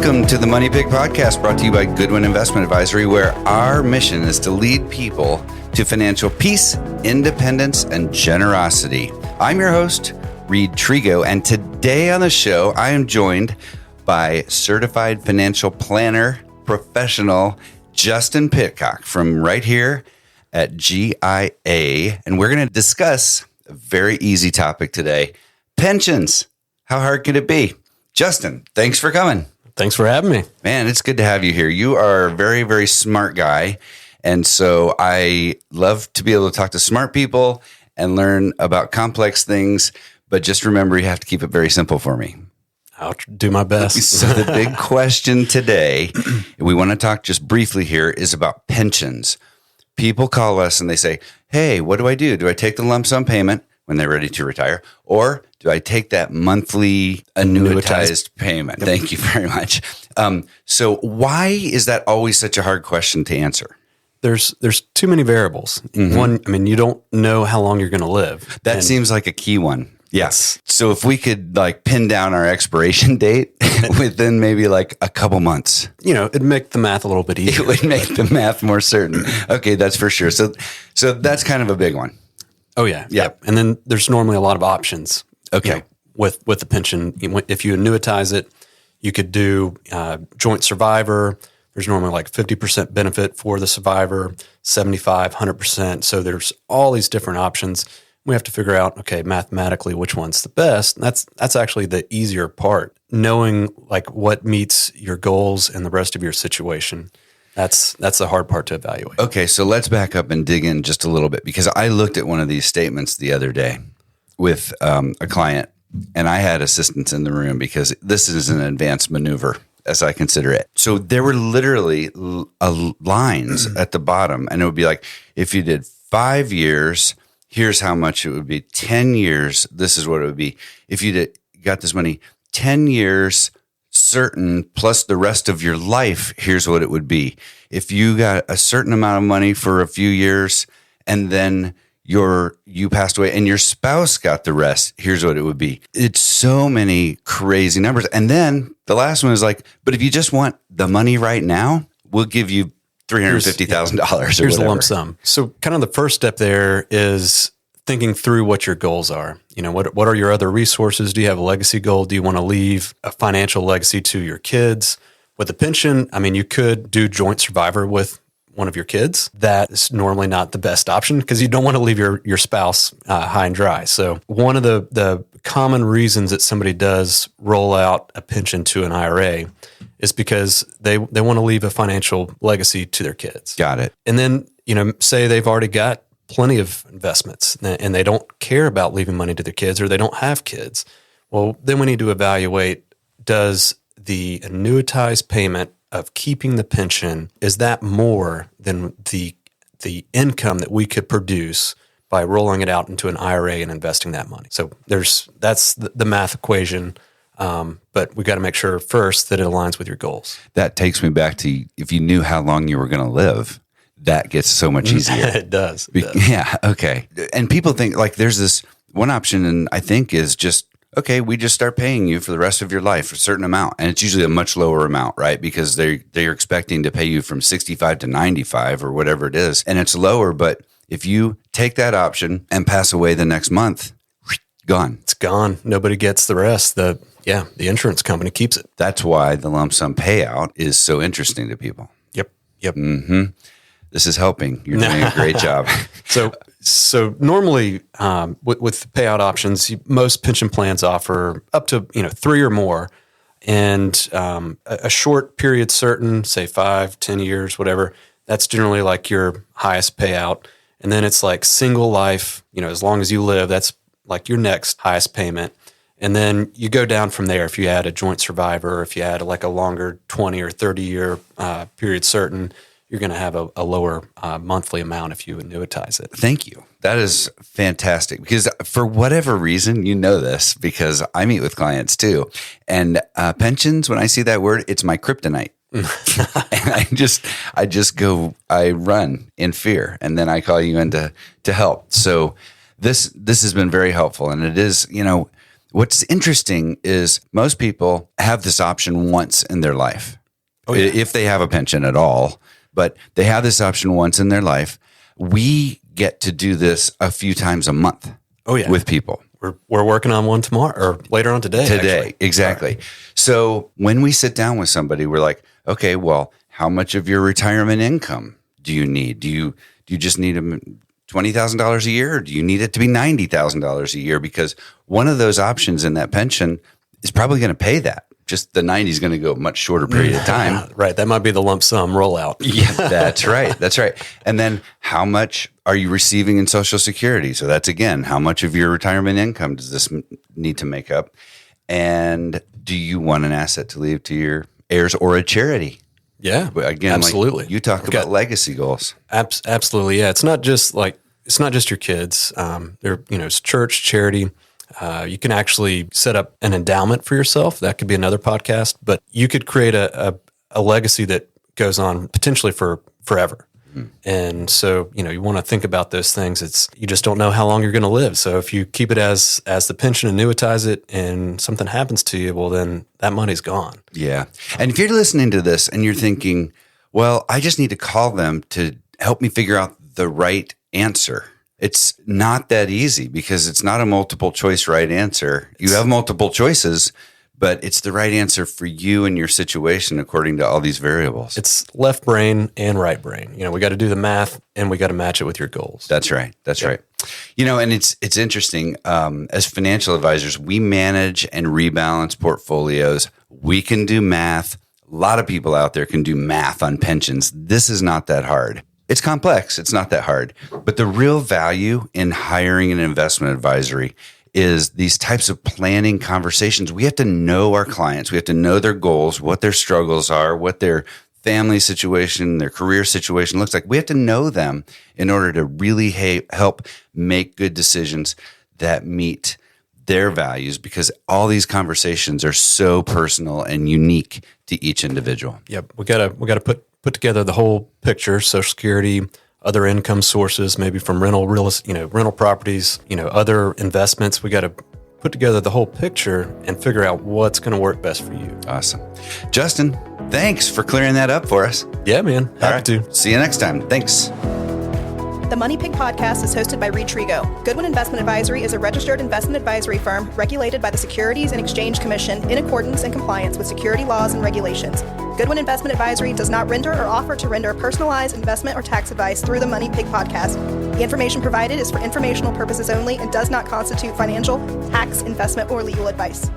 Welcome to the Money Pig Podcast, brought to you by Goodwin Investment Advisory, where our mission is to lead people to financial peace, independence, and generosity. I'm your host, Reid Trego, and today on the show, I am joined by certified financial planner professional Justin Pitcock from right here at GIA, and we're going to discuss a very easy topic today, pensions. How hard could it be? Justin, thanks for coming. Thanks for having me. Man, it's good to have you here. You are a very, very smart guy. And so I love to be able to talk to smart people and learn about complex things. But just remember, you have to keep it very simple for me. I'll do my best. So the big question today, we want to talk just briefly here, is about pensions. People call us and they say, hey, what do I do? Do I take the lump sum payment when they're ready to retire? Or do I take that monthly annuitized payment? Yep. Thank you very much. So why is that always such a hard question to answer? There's too many variables. Mm-hmm. One, I mean, you don't know how long you're going to live. That seems like a key one. Yes. So if we could like pin down our expiration date within maybe like a couple months, it'd make the math a little bit easier. It would make the math more certain. Okay, that's for sure. So that's kind of a big one. Oh yeah. Yep. And then there's normally a lot of options. Okay. With the pension, if you annuitize it, you could do joint survivor. There's normally like 50% benefit for the survivor, 75, 100%. So there's all these different options. We have to figure out, okay, mathematically, which one's the best. And that's actually the easier part. Knowing like what meets your goals and the rest of your situation. That's the hard part to evaluate. Okay, so let's back up and dig in just a little bit, because I looked at one of these statements the other day with a client, and I had assistants in the room because this is an advanced maneuver, as I consider it. So there were literally lines at the bottom, and it would be like, if you did 5 years, here's how much it would be. 10 years, this is what it would be. If you got this money, 10 years certain plus the rest of your life, here's what it would be. If you got a certain amount of money for a few years and then you passed away and your spouse got the rest, here's what it would be. It's so many crazy numbers. And then the last one is like, but if you just want the money right now, we'll give you $350,000 Here's the lump sum. So kind of the first step there is thinking through what your goals are. What are your other resources? Do you have a legacy goal? Do you want to leave a financial legacy to your kids? With a pension, I mean, you could do joint survivor with one of your kids. That is normally not the best option because you don't want to leave your spouse high and dry. So one of the common reasons that somebody does roll out a pension to an IRA is because they want to leave a financial legacy to their kids. Got it. And then, say they've already got plenty of investments and they don't care about leaving money to their kids or they don't have kids. Well, then we need to evaluate, does the annuitized payment of keeping the pension, is that more than the income that we could produce by rolling it out into an IRA and investing that money? So that's the math equation. But we got to make sure first that it aligns with your goals. That takes me back to, if you knew how long you were going to live, that gets so much easier. It does. Yeah. Okay. And people think like there's this one option, and I think is just, okay, we just start paying you for the rest of your life, a certain amount. And it's usually a much lower amount, right? Because they're expecting to pay you from 65 to 95 or whatever it is. And it's lower. But if you take that option and pass away the next month, gone. It's gone. Nobody gets the rest. The insurance company keeps it. That's why the lump sum payout is so interesting to people. Yep. Mm-hmm. This is helping. You're doing a great job. So normally with payout options, most pension plans offer up to 3 or more, and a short period certain, say 5, 10 years, whatever. That's generally like your highest payout, and then it's like single life. As long as you live, that's like your next highest payment. And then you go down from there. If you add a joint survivor, or if you add like a longer 20 or 30 year period certain, you're going to have a lower monthly amount if you annuitize it. Thank you. That is fantastic, because for whatever reason, this because I meet with clients too. And pensions, when I see that word, it's my kryptonite. And I run in fear, and then I call you in to help. So this has been very helpful. And it is, What's interesting is most people have this option once in their life, if they have a pension at all, but they have this option once in their life. We get to do this a few times a month with people. We're working on one tomorrow or later on today. Actually. Exactly. Right. So when we sit down with somebody, we're like, okay, well, how much of your retirement income do you need? Do you just need $20,000 a year, or do you need it to be $90,000 a year? Because one of those options in that pension is probably going to pay that. Just the 90 is going to go a much shorter period of time. Right. That might be the lump sum rollout. Yeah, that's right. That's right. And then how much are you receiving in Social Security? So that's, again, how much of your retirement income does this need to make up? And do you want an asset to leave to your heirs or a charity? Yeah, again, absolutely. Like you talk about legacy goals. Absolutely. Yeah. It's not just your kids. It's church, charity. You can actually set up an endowment for yourself. That could be another podcast, but you could create a legacy that goes on potentially for forever. Mm-hmm. And so, you want to think about those things. You just don't know how long you're going to live. So if you keep it as the pension, annuitize it, and something happens to you, well, then that money's gone. Yeah. And if you're listening to this and you're thinking, well, I just need to call them to help me figure out the right answer. It's not that easy because it's not a multiple choice right answer. You have multiple choices, but it's the right answer for you and your situation according to all these variables. It's left brain and right brain. We got to do the math and we got to match it with your goals. That's right. That's right. And it's interesting. As financial advisors, we manage and rebalance portfolios. We can do math. A lot of people out there can do math on pensions. This is not that hard. It's complex. It's not that hard. But the real value in hiring an investment advisory is these types of planning conversations. We have to know our clients. We have to know their goals, what their struggles are, what their family situation, their career situation looks like. We have to know them in order to really help make good decisions that meet their values, because all these conversations are so personal and unique to each individual. Yep. We gotta put together the whole picture: Social Security, other income sources, maybe from rental properties, other investments. We got to put together the whole picture and figure out what's going to work best for you. Awesome. Justin, thanks for clearing that up for us. Yeah, man. Happy to. See you next time. Thanks. The Money Pig podcast is hosted by Reid Trego. Goodwin Investment Advisory is a registered investment advisory firm regulated by the Securities and Exchange Commission in accordance and compliance with security laws and regulations. Goodwin Investment Advisory does not render or offer to render personalized investment or tax advice through the Money Pig podcast. The information provided is for informational purposes only and does not constitute financial, tax, investment, or legal advice.